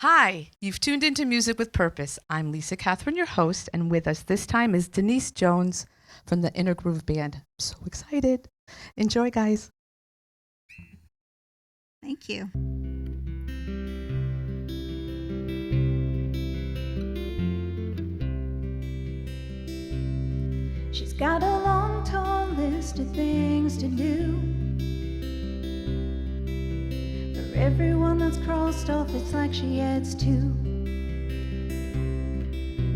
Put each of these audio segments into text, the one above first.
Hi, you've tuned into Music with Purpose. I'm Lisa Catherine, your host, and with us this time is Denise Jones from the Inner Groove Band. I'm so excited. Enjoy, guys. Thank you. She's got a long, tall list of things to do. For everyone that's crossed off, it's like she adds two.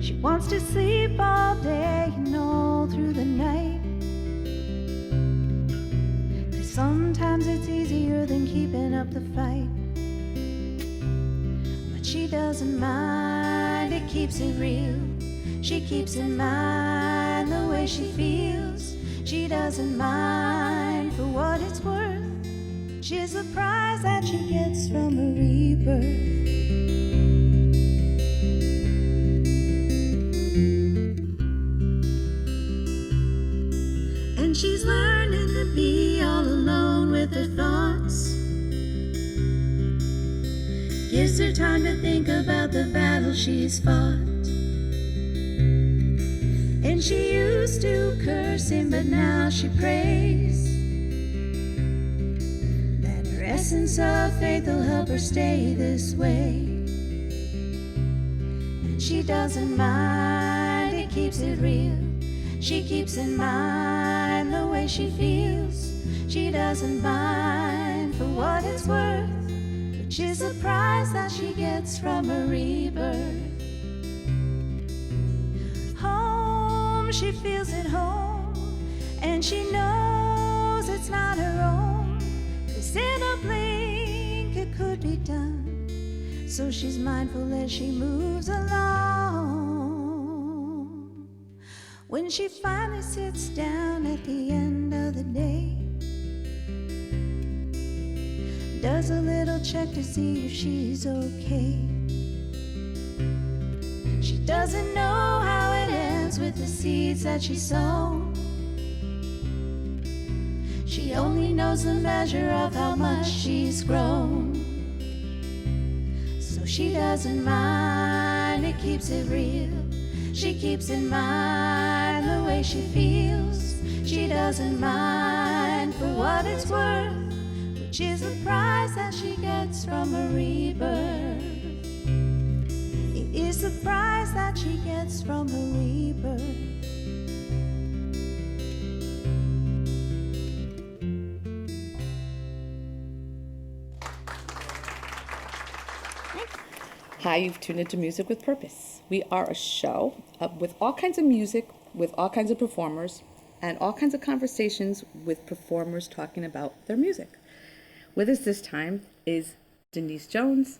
She wants to sleep all day and all through the night. 'Cause sometimes it's easier than keeping up the fight. But she doesn't mind, it keeps it real. She keeps in mind the way she feels. She doesn't mind for what it's worth. She's the prize that she gets from a rebirth. And she's learning to be all alone with her thoughts. Gives her time to think about the battle she's fought. And she used to curse him, but now she prays that her essence of faith will help her stay this way. And she doesn't mind, it keeps it real. She keeps in mind the way she feels. She doesn't mind for what it's worth, which is the prize that she gets from her rebirth. She feels at home, and she knows it's not her own. 'Cause in a blink it could be done. So she's mindful as she moves along. When she finally sits down at the end of the day, does a little check to see if she's okay. She doesn't know how it ends with the seeds that she sown. She only knows the measure of how much she's grown. So she doesn't mind, it keeps it real. She keeps in mind the way she feels. She doesn't mind for what it's worth, which is the prize that she gets from a rebirth. Is the prize that she gets from her rebirth. Hi, you've tuned into Music with Purpose. We are a show with all kinds of music, with all kinds of performers, and all kinds of conversations with performers talking about their music. With us this time is Denise Jones,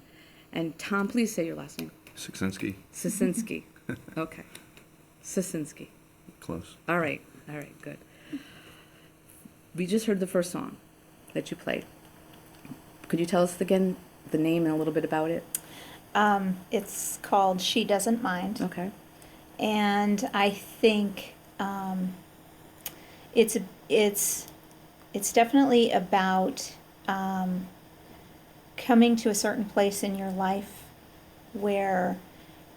and Tom, please say your last name. Sasinski. Okay. Sasinski. Close. All right, good. We just heard the first song that you played. Could you tell us again the name and a little bit about it? It's called She Doesn't Mind. Okay. And I think it's definitely about coming to a certain place in your life where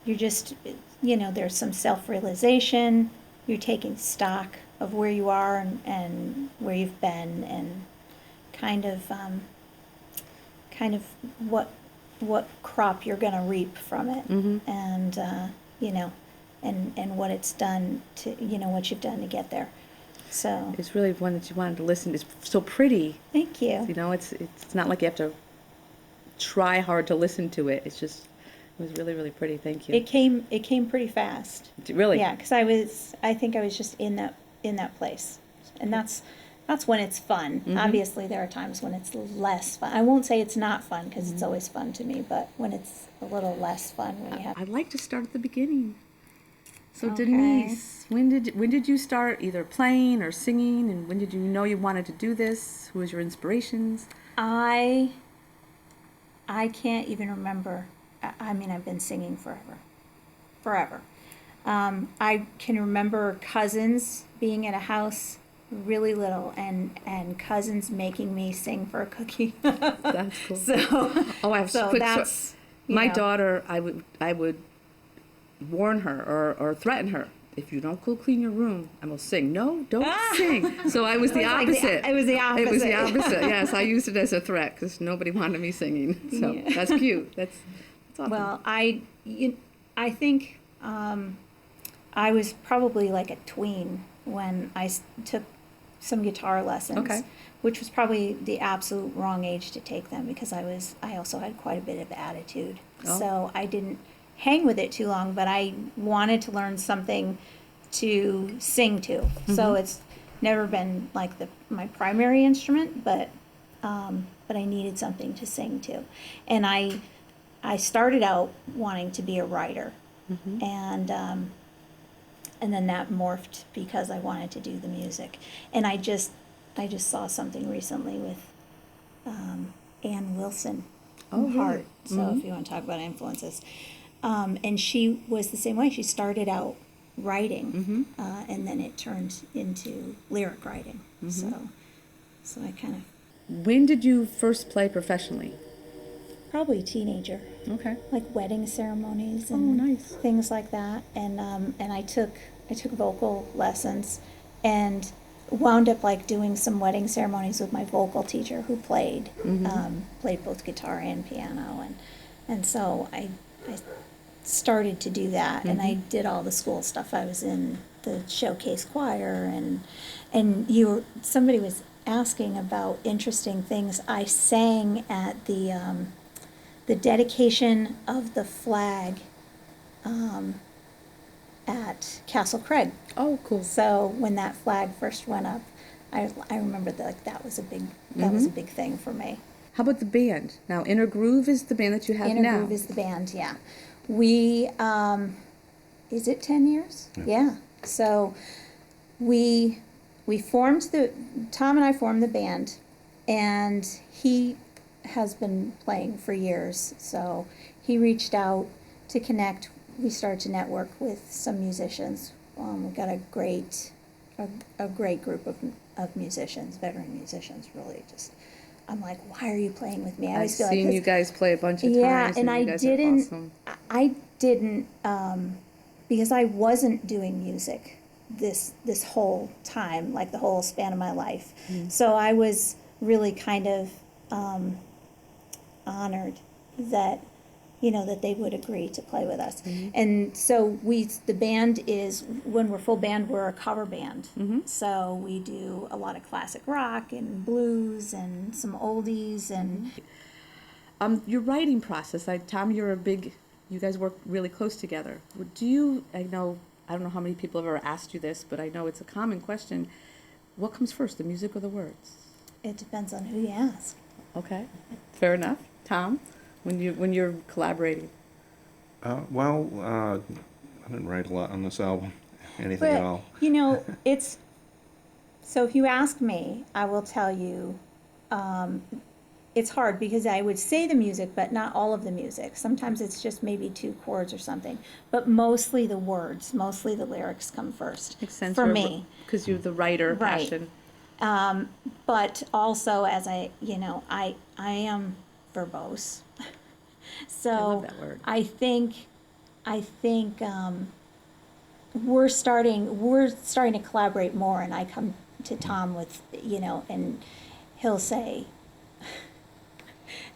you're just, there's some self-realization, you're taking stock of where you are and where you've been, and kind of what crop you're going to reap from it. Mm-hmm. And and what it's done to, what you've done to get there. So It's really one that you wanted to listen to. It's so pretty. thank you. It's not like you have to try hard to listen to it. It was really, really pretty. Thank you. It came pretty fast. Really? Yeah, because I think I was just in that place, and that's when it's fun. Mm-hmm. Obviously, there are times when it's less fun. I won't say it's not fun, because it's always fun to me, but when it's a little less fun, when you have. I'd like to start at the beginning. So Okay. Denise, when did you start either playing or singing, and when did you know you wanted to do this? Who was your inspirations? I can't even remember. I mean, I've been singing forever. I can remember cousins being at a house really little, and cousins making me sing for a cookie. That's cool. So, Oh, I have so quick that's My know. daughter, I would warn her or threaten her. If you don't go clean your room, I will sing. No, don't sing. So I was the It was like opposite. it was the It was the opposite. opposite. Yes, I used it as a threat because nobody wanted me singing. So Yeah. that's cute. That's awesome. Well, I think I was probably like a tween when I took some guitar lessons, Okay. which was probably the absolute wrong age to take them because I also had quite a bit of attitude. Oh. So I didn't hang with it too long, but I wanted to learn something to sing to. Mm-hmm. So it's never been like my primary instrument, but I needed something to sing to. And I started out wanting to be a writer, Mm-hmm. and then that morphed because I wanted to do the music. And I just saw something recently with Ann Wilson Oh, from Heart. really? So Mm-hmm. if you want to talk about influences, and she was the same way. She started out writing, Mm-hmm. and then it turned into lyric writing. Mm-hmm. So I kind of When did you first play professionally? probably a teenager. Okay. Like wedding ceremonies and nice. things like that. And I took vocal lessons and wound up like doing some wedding ceremonies with my vocal teacher who played both guitar and piano, and so I started to do that, and I did all the school stuff. I was in the showcase choir, and somebody was asking about interesting things. I sang at the dedication of the flag at Castle Craig. Oh, cool. So when that flag first went up, I remember that was a big thing for me. How about the band? Now, Inner Groove is the band that you have Inner now. Groove is the band, yeah. We is it 10 years? Yeah. So we formed Tom and I formed the band, and he has been playing for years. So he reached out to connect. We started to network with some musicians. We got a great group of musicians, veteran musicians. Really, just I'm like, why are you playing with me? I I've always feel seen like you guys play a bunch of times. yeah, and you I guys are didn't. awesome. I didn't because I wasn't doing music this whole time, like the whole span of my life. So I was really kind of honored that that they would agree to play with us. And so the band is, when we're full band, we're a cover band. So we do a lot of classic rock and blues and some oldies and Your writing process, Tom, you guys work really close together. I don't know how many people have ever asked you this, but I know it's a common question. What comes first, the music or the words? it depends on who you ask. Okay, fair enough. Tom, when you're collaborating? I didn't write a lot on this album, anything at all. It's, so if you ask me, I will tell you, it's hard because I would say the music, but not all of the music. Sometimes it's just maybe 2 chords or something, but mostly the words, mostly the lyrics come first. Makes sense for me. because you're the writer Right. passion. But also, as I am verbose. So I love that word. I think we're starting to collaborate more, and I come to Tom with and he'll say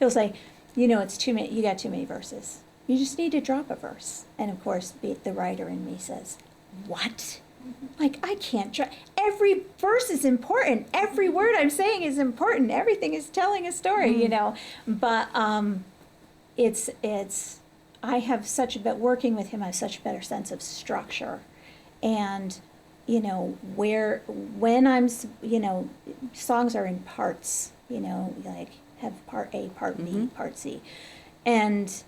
it's too many, you got too many verses, you just need to drop a verse. And of course the writer in me says, what? Like, I can't try. Every verse is important. Every word I'm saying is important. Everything is telling a story, But it's I have working with him, I have such a better sense of structure, and when I'm songs are in parts, like have part A, part B, part C, and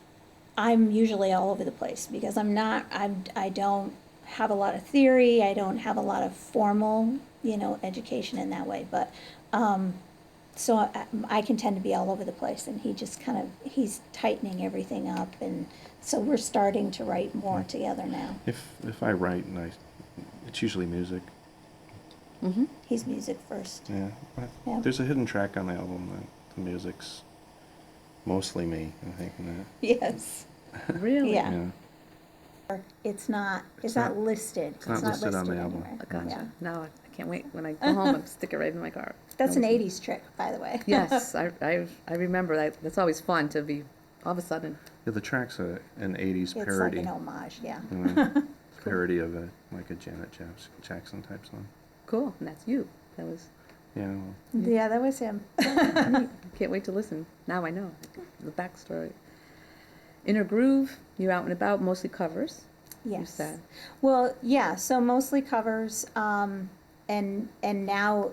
I'm usually all over the place because I don't have a lot of theory. I don't have a lot of formal, education in that way. But so I can tend to be all over the place, and he just he's tightening everything up, and so we're starting to write more together now. If I write, it's usually music. He's music first. Yeah. Yeah. There's a hidden track on the album that the music's mostly me, I think, in that. Yes. Really? Yeah. Yeah. It's not not- listed. it's not listed on the album. anywhere. Gotcha. Yeah. Now I can't wait when I go home and stick it right in my car. That's an That was- 80s trick, by the way. Yes, I remember that. That's always fun to be all of a sudden. Yeah, the track's an 80s It's like parody. an homage, yeah. you know, parody of like a Janet Jackson type song. Cool. And that's you. That was. Yeah, well, Yeah, that was him. Neat. Can't wait to listen. Now I know the backstory. Inner Groove. You're out and about, mostly covers. You Yes. said. Well, yeah, so mostly covers, and now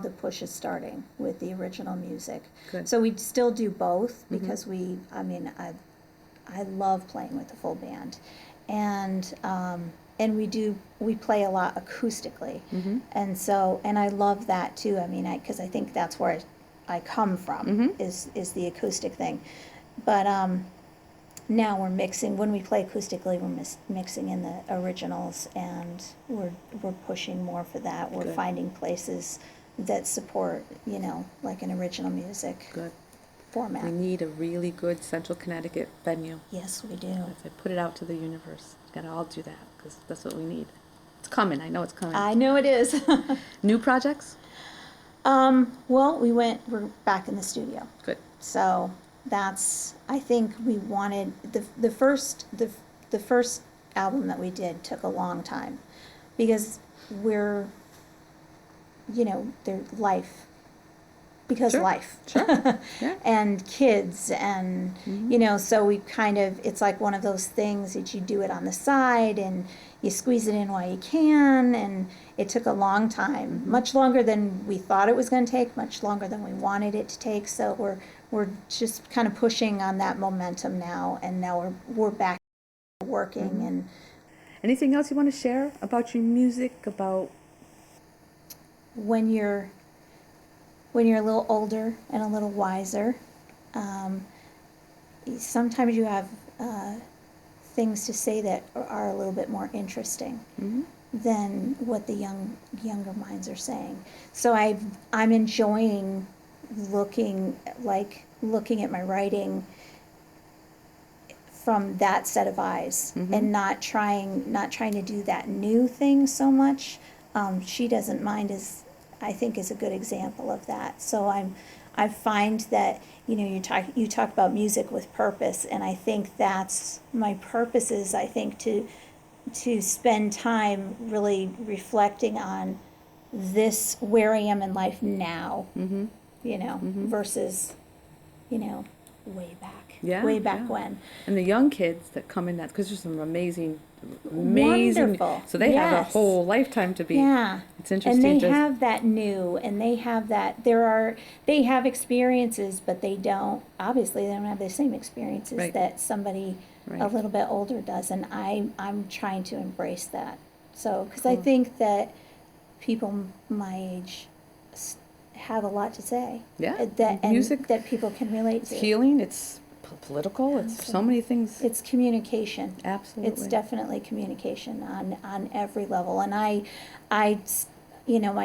the push is starting with the original music. Good. So we still do both because I love playing with the full band, and we play a lot acoustically, and so I love that too. I mean, because I think that's where I come from is the acoustic thing, but now we're mixing, when we play acoustically, we're mixing in the originals, and we're pushing more for that. We're Good. finding places that support, like an original music Good. format. We need a really good Central Connecticut venue. Yes, we do. If I put it out to the universe, gotta all do that because that's what we need. It's coming. I know it's coming. I know it is. New projects? Well, we're back in the studio. Good. So I think we wanted, the first album that we did took a long time because their life, because Sure. life. Yeah. And kids and, so we it's like one of those things that you do it on the side and you squeeze it in while you can, and it took a long time, much longer than we thought it was going to take, much longer than we wanted it to take. So we're just kind of pushing on that momentum now, and now we're back working. And Anything else you want to share about your music? About when you're a little older and a little wiser, sometimes you have things to say that are a little bit more interesting than what the younger minds are saying. So I'm enjoying looking at my writing from that set of eyes, and not trying to do that new thing so much. She Doesn't Mind I think is a good example of that. So I find that you talk about music with purpose, and I think that's my purpose is, I think, to spend time really reflecting on this, where I am in life now, versus way back, Yeah, way back yeah. when. and the young kids that come in that, because there's some amazing. Wonderful. So they have a Yes. whole lifetime to be. Yeah. It's interesting. And they to- have that new, and they have that, they have experiences, but they don't have the same experiences Right. that somebody a Right. little bit older does, and I'm trying to embrace that. So, because I Cool. think that people my age have a lot to say. Yeah. And Music- that people can relate It's to. healing. It's political. It's so many things. It's communication. Absolutely. It's definitely communication on every level. And my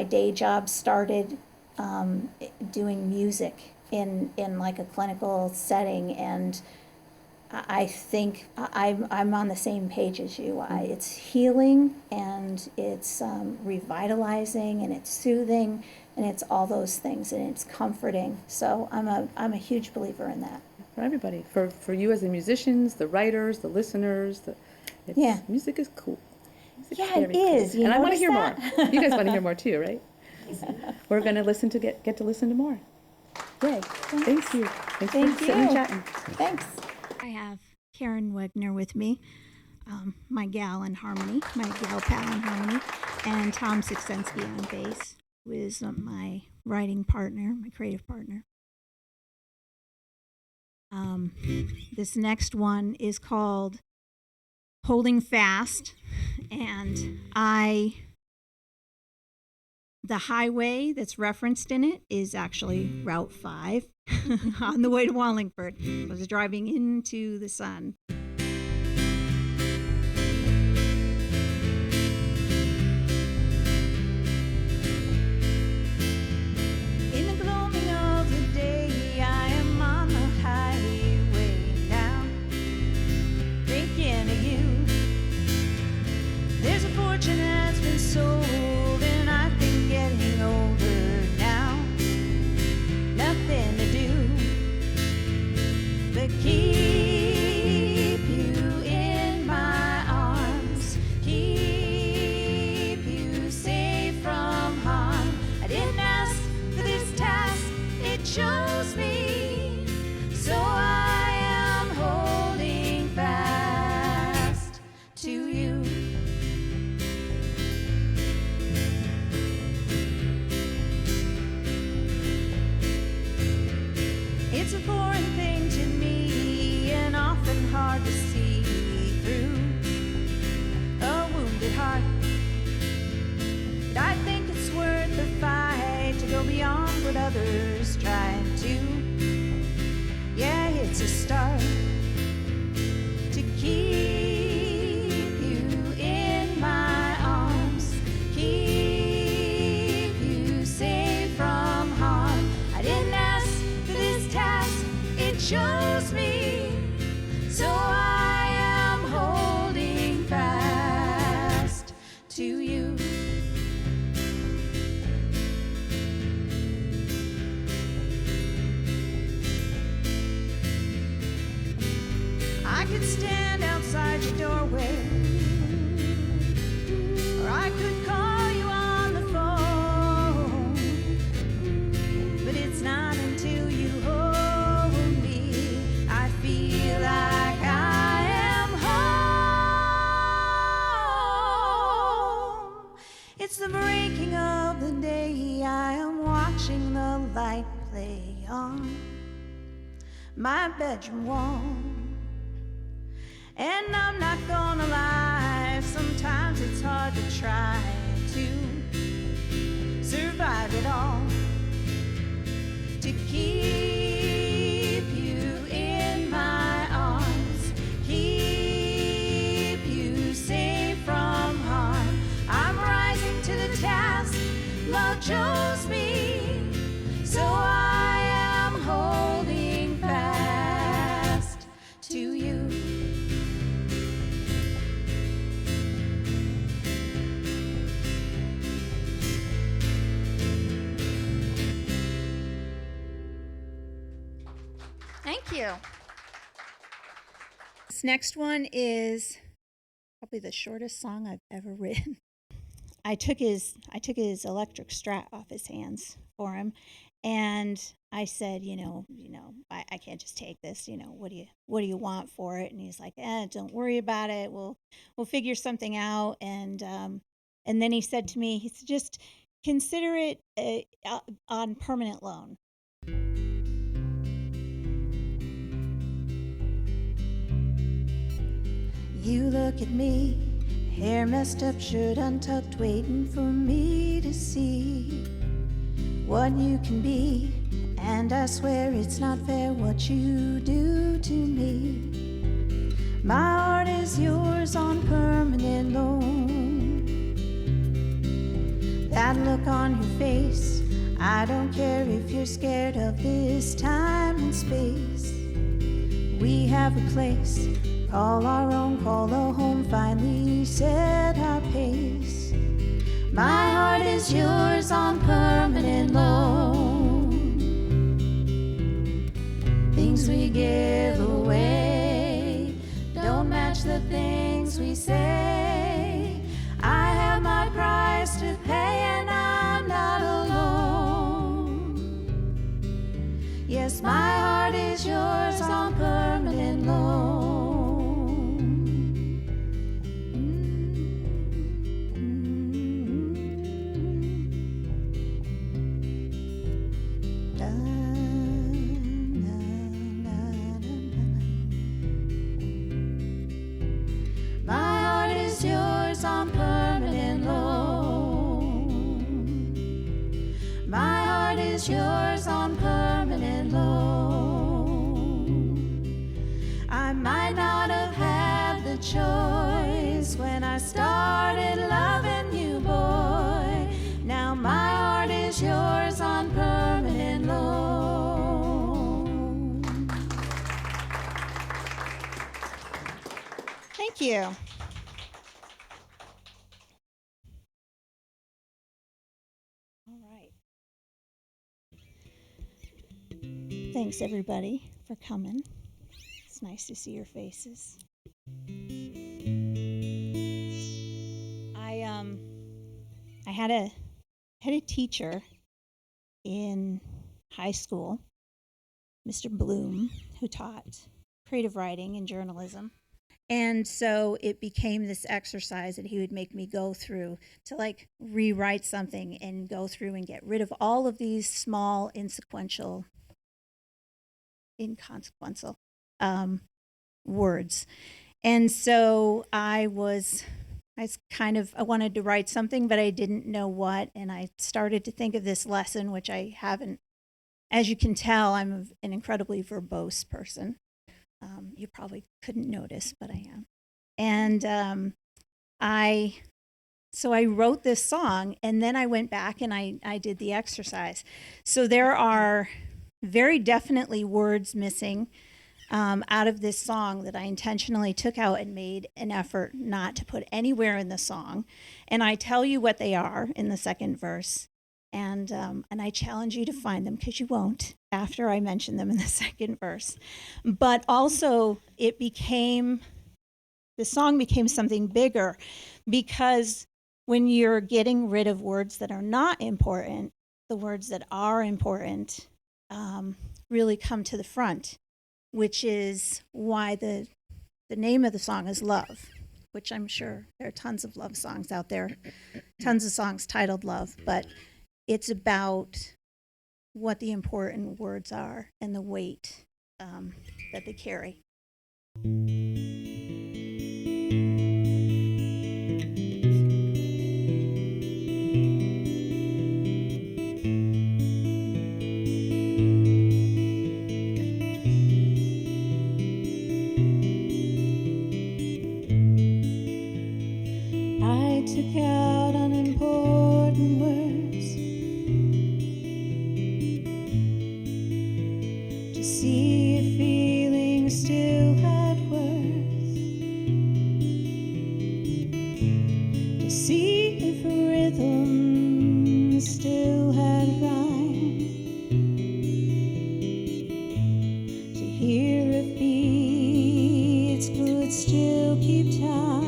day job started doing music in like a clinical setting, and I think I'm on the same page as you. It's healing, and it's revitalizing, and it's soothing, and it's all those things, and it's comforting. So I'm a huge believer in that. For everybody, for you as the musicians, the writers, the listeners, Yeah. music is cool. Music's Yeah, it very cool. is. You and I want to notice hear that? more. You guys want to hear more too, right? We're going to get to listen to more. Yay! Thank you. Thanks Thank for sitting and you. chatting. Thanks. I have Karen Wegner with me, my gal in harmony, my gal pal in harmony, and Tom Sixensky on bass, who is my writing partner, my creative partner. This next one is called Holding Fast, and the highway that's referenced in it is actually Route 5 on the way to Wallingford. I was driving into the sun. In the gloaming of the day, I am on the highway. keep you in my arms, keep you safe from harm. I didn't ask for this task, it chose me, so I am holding fast to you. It's a foreign thing to me and often hard to see through a wounded heart. But I think it's worth the fight to go beyond what others try to. Yeah, it's a start to keep you in my arms, keep you safe from harm. I didn't ask for this task, it chose me, so I am holding fast to you. I could stand outside your doorway, or I could call you on the phone, but it's not until you hold me I feel like I am home. It's the breaking of the day, I am watching the light play on my bedroom wall. And I'm not gonna lie, sometimes it's hard to try to survive it all, to keep you in my arms, keep you safe from harm. I'm rising to the task, love chose me, so I am holding fast to you. Thank you. This next one is probably the shortest song I've ever written. I took his electric Strat off his hands for him, and I said, I can't just take this. What do you want for it? And he's like, don't worry about it. We'll figure something out. And then he said to me, he said, just consider it on permanent loan. You look at me, hair messed up, shirt untucked, waiting for me to see what you can be. And I swear it's not fair what you do to me. My heart is yours on permanent loan. That look on your face, I don't care if you're scared of this time and space. We have a place, call our own, call a home, finally set our pace. My heart is yours on permanent loan. Things we give away don't match the things we say. I have my price to pay and I'm not alone. Yes, my heart is yours on permanent loan. On permanent loan. My heart is yours on permanent loan. I might not have had the choice when I started loving you, boy. Now my heart is yours on permanent loan. Thank you. Thanks, everybody, for coming. It's nice to see your faces. I had a teacher in high school, Mr. Bloom, who taught creative writing and journalism. And so it became this exercise that he would make me go through to like rewrite something and go through and get rid of all of these small, inconsequential words. And so I wanted to write something, but I didn't know what. And I started to think of this lesson, which I haven't, as you can tell, I'm an incredibly verbose person. You probably couldn't notice, but I am. And so I wrote this song, and then I went back and I did the exercise. So there are very definitely words missing out of this song that I intentionally took out and made an effort not to put anywhere in the song. And I tell you what they are in the second verse. And I challenge you to find them, because you won't after I mention them in the second verse. But also, the song became something bigger, because when you're getting rid of words that are not important, the words that are important really come to the front, which is why the name of the song is Love, which I'm sure there are tons of love songs out there, tons of songs titled Love, but it's about what the important words are and the weight that they carry. I took out unimportant words to see if feeling still had worth, to see if rhythm still had rhyme, to hear if beats could still keep time.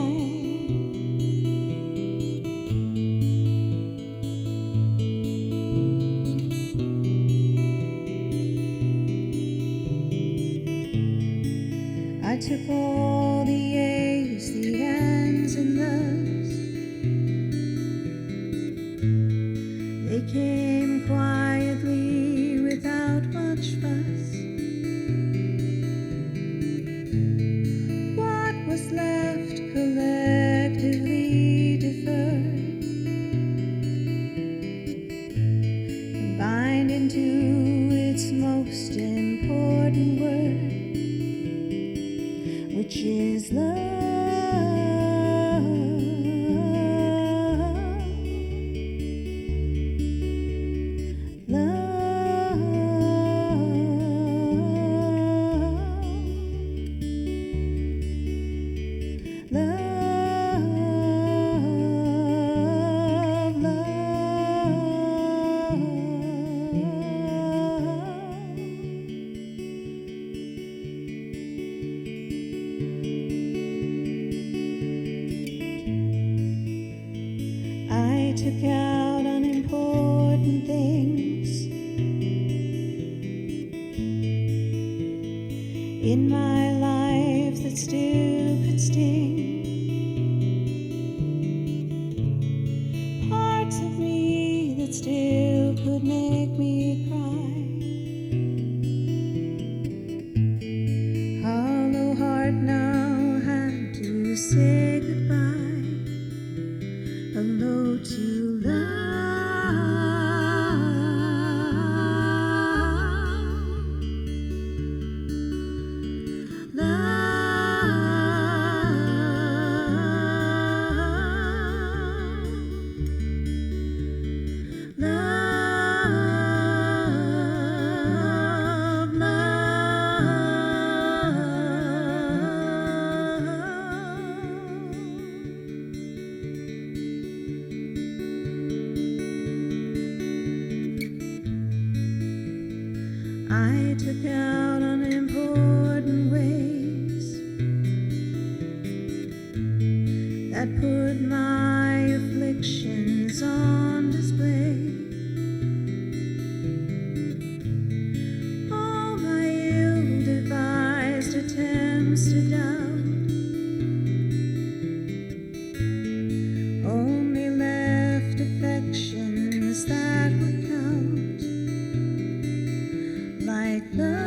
I took all the A's, the N's, and the's. They came quietly without much fuss. What was left collectively deferred, combined into its most important word, which is love. Love. Love. I took out unimportant things in my life that still could sting, parts of me that still could make me cry. Hollow heart now had to say goodbye. Hello to love. I took out unimportant ways that put my afflictions on display. All my ill-devised attempts to doubt only left affections that would count like love.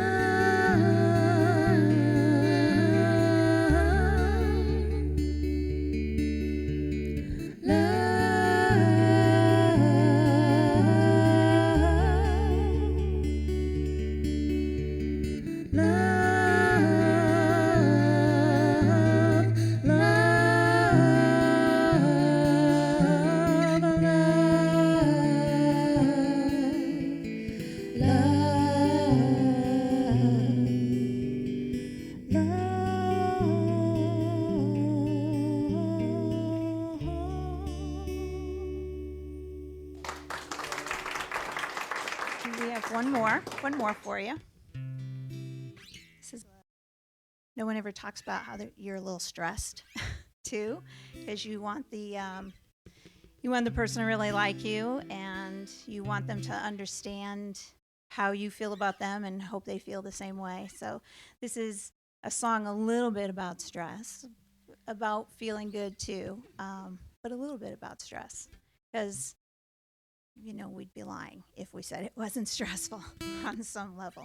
We have one more for you. This is, no one ever talks about how you're a little stressed too, because you want the person to really like you, and you want them to understand how you feel about them and hope they feel the same way. So this is a song a little bit about stress, about feeling good too, but a little bit about stress, because we'd be lying if we said it wasn't stressful on some level.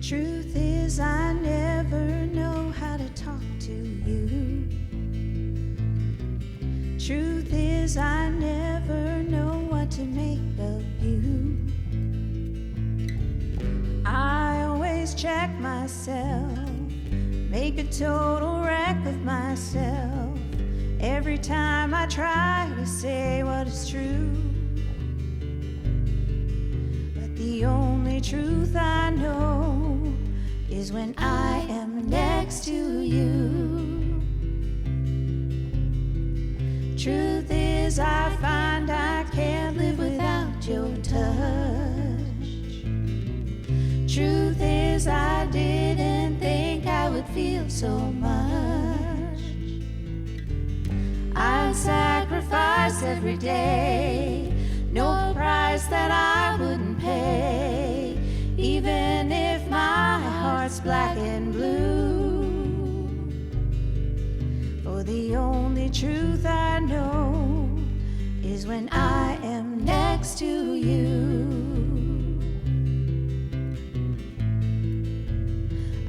Truth is, I never know how to talk to you. Truth is, I never know what to make of you. I always check myself, make a total wreck of myself every time I try to say what is true. But the only truth I know is when I am next to you. Truth is, I find I can't live without your touch. Truth is, I didn't think I would feel so much. I'd sacrifice every day, no price that I wouldn't pay, even if my heart's black and blue. For the only truth I know is when I am next to you.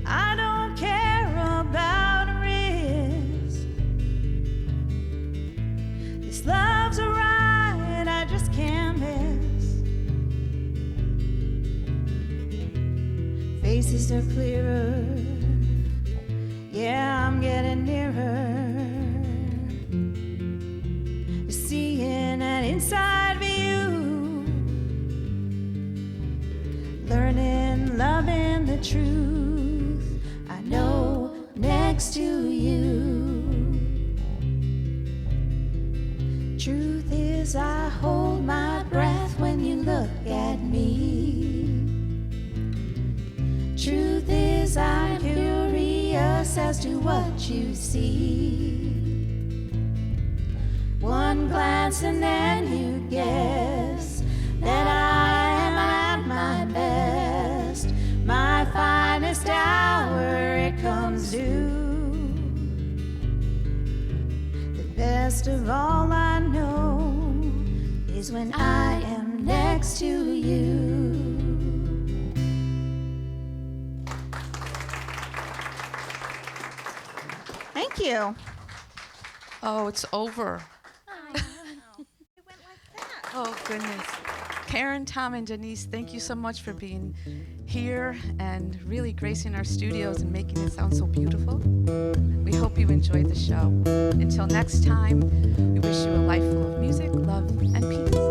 I don't care about a risk. This love's a ride I just can't miss. Faces are clearer, yeah, I'm getting nearer to seeing an inside view, learning, loving the truth I know next to you. Truth is, I hold my breath when you look at me. Truth is, I'm curious as to what you see. One glance and then you guess that I am at my best. My finest hour, it comes due. The best of all I know is when I am next to you. Thank you. Oh, it's over. It went like that. Oh, goodness. Karen, Tom, and Denise, thank you so much for being here and really gracing our studios and making it sound so beautiful. We hope you enjoyed the show. Until next time, we wish you a life full of music, love, and peace.